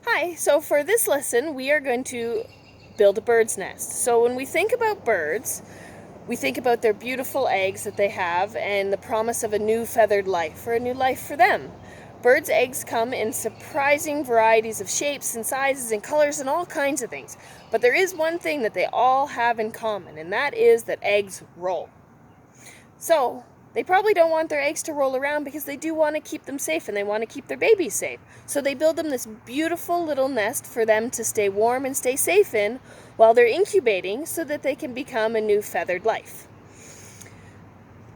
Hi, so for this lesson we are going to build a bird's nest. So when we think about birds, we think about their beautiful eggs that they have and the promise of a new feathered life, or a new life for them. Birds' eggs come in surprising varieties of shapes and sizes and colors and all kinds of things. But there is one thing that they all have in common, and that is that eggs roll. So they probably don't want their eggs to roll around because they do want to keep them safe and they want to keep their babies safe. So they build them this beautiful little nest for them to stay warm and stay safe in while they're incubating so that they can become a new feathered life.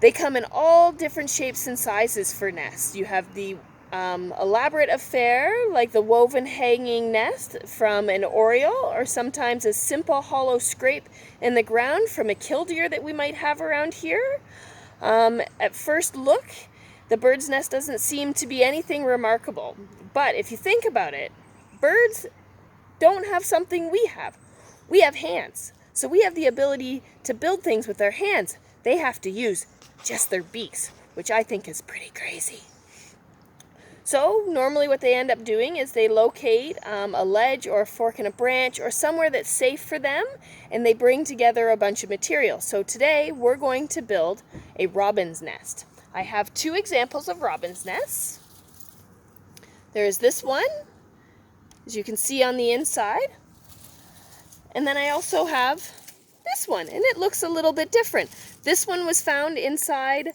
They come in all different shapes and sizes for nests. You have the elaborate affair, like the woven hanging nest from an oriole, or sometimes a simple hollow scrape in the ground from a killdeer that we might have around here. At first look, the bird's nest doesn't seem to be anything remarkable. But if you think about it, birds don't have something we have. We have hands. So we have the ability to build things with our hands. They have to use just their beaks, which I think is pretty crazy. So normally what they end up doing is they locate a ledge or a fork in a branch or somewhere that's safe for them, and they bring together a bunch of material. So today we're going to build a robin's nest. I have two examples of robin's nests. There's this one, as you can see on the inside, and then I also have this one, and it looks a little bit different. This one was found inside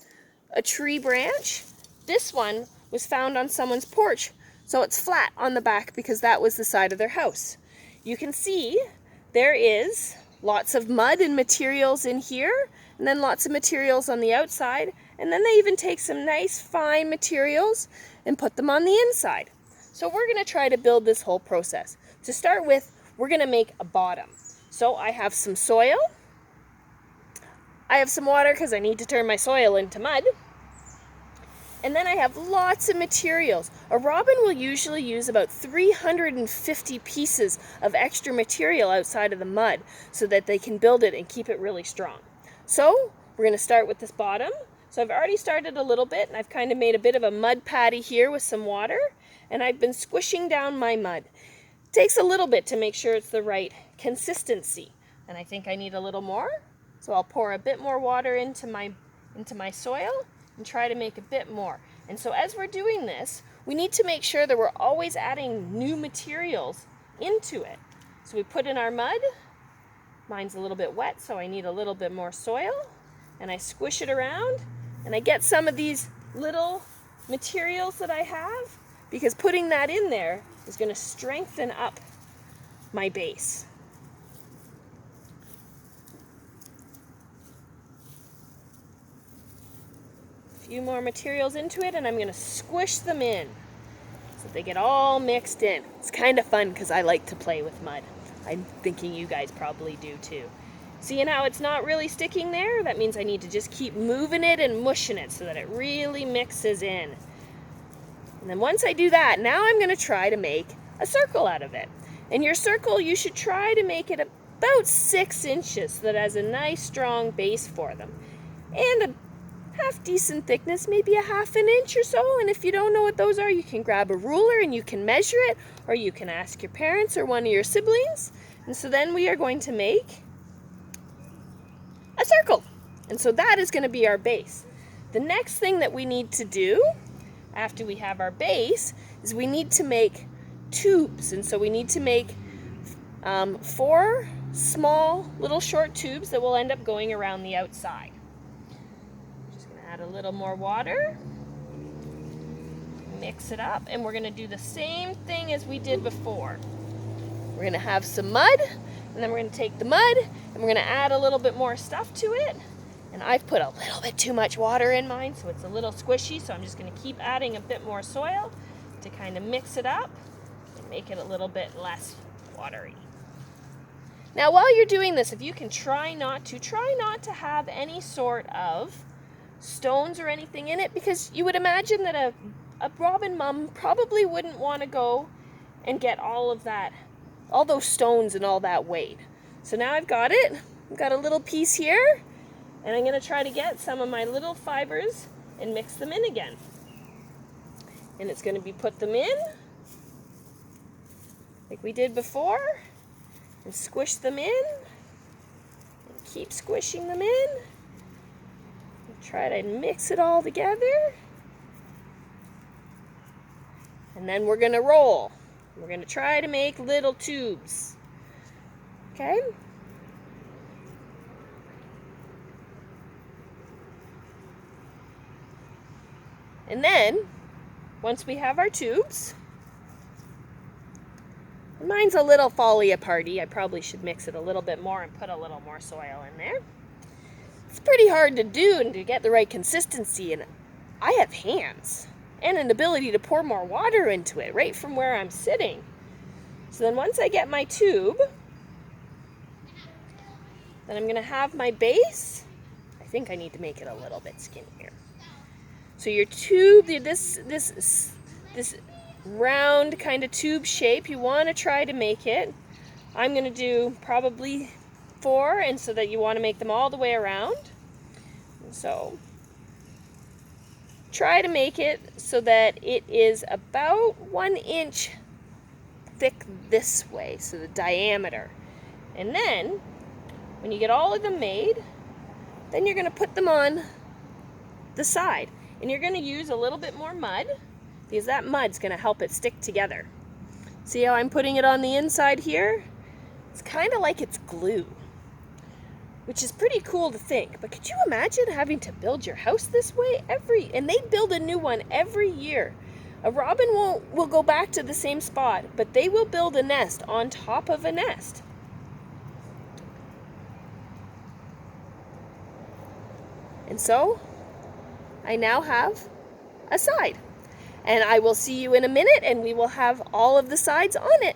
a tree branch. This one was found on someone's porch, so it's flat on the back because that was the side of their house. You can see there is lots of mud and materials in here, and then lots of materials on the outside, and then they even take some nice fine materials and put them on the inside. So we're going to try to build this whole process. To start with, we're going to make a bottom. So I have some soil, I have some water because I need to turn my soil into mud, and then I have lots of materials. A robin will usually use about 350 pieces of extra material outside of the mud so that they can build it and keep it really strong. So we're going to start with this bottom. So I've already started a little bit, and I've kind of made a bit of a mud patty here with some water, and I've been squishing down my mud. It takes a little bit to make sure it's the right consistency, and I think I need a little more. So I'll pour a bit more water into my soil and try to make a bit more. And so as we're doing this, we need to make sure that we're always adding new materials into it. So we put in our mud. Mine's a little bit wet, so I need a little bit more soil. And I squish it around, and I get some of these little materials that I have, because putting that in there is going to strengthen up my base. Few more materials into it, and I'm going to squish them in so they get all mixed in. It's kind of fun because I like to play with mud. I'm thinking you guys probably do too. Seeing how it's not really sticking there? That means I need to just keep moving it and mushing it so that it really mixes in. And then once I do that, now I'm going to try to make a circle out of it. And your circle, you should try to make it about 6 inches so that it has a nice strong base for them. And a half decent thickness, maybe a ½ inch or so. And if you don't know what those are, you can grab a ruler and you can measure it, or you can ask your parents or one of your siblings. And so then we are going to make a circle. And so that is going to be our base. The next thing that we need to do after we have our base is we need to make tubes. And so we need to make 4 small little short tubes that will end up going around the outside. Add a little more water, mix it up, and we're going to do the same thing as we did before. We're going to have some mud, and then we're going to take the mud, and we're going to add a little bit more stuff to it. And I've put a little bit too much water in mine, so it's a little squishy, so I'm just going to keep adding a bit more soil to kind of mix it up and make it a little bit less watery. Now, while you're doing this, if you can try not to have any sort of stones or anything in it, because you would imagine that a robin mom probably wouldn't want to go and get all those stones and all that weight. So now I've got it. I've got a little piece here, and I'm going to try to get some of my little fibers and mix them in again. And it's going to be put them in like we did before, and squish them in. And keep squishing them in. And try to mix it all together. And then we're going to roll. We're going to try to make little tubes. Okay? And then, once we have our tubes, mine's a little folly-a-party. I probably should mix it a little bit more and put a little more soil in there. It's pretty hard to do and to get the right consistency, and I have hands and an ability to pour more water into it right from where I'm sitting. So then once I get my tube, then I'm going to have my base. I think I need to make it a little bit skinnier. So your tube, this round kind of tube shape, you want to try to make it. I'm going to do probably 4, and so that you want to make them all the way around. So try to make it so that it is about 1 inch thick this way, so the diameter. And then when you get all of them made, then you're going to put them on the side. And you're going to use a little bit more mud, because that mud's going to help it stick together. See how I'm putting it on the inside here? It's kind of like it's glue, which is pretty cool to think. But could you imagine having to build your house this way and they build a new one every year. A robin will go back to the same spot, but they will build a nest on top of a nest. And so I now have a side. And I will see you in a minute, and we will have all of the sides on it.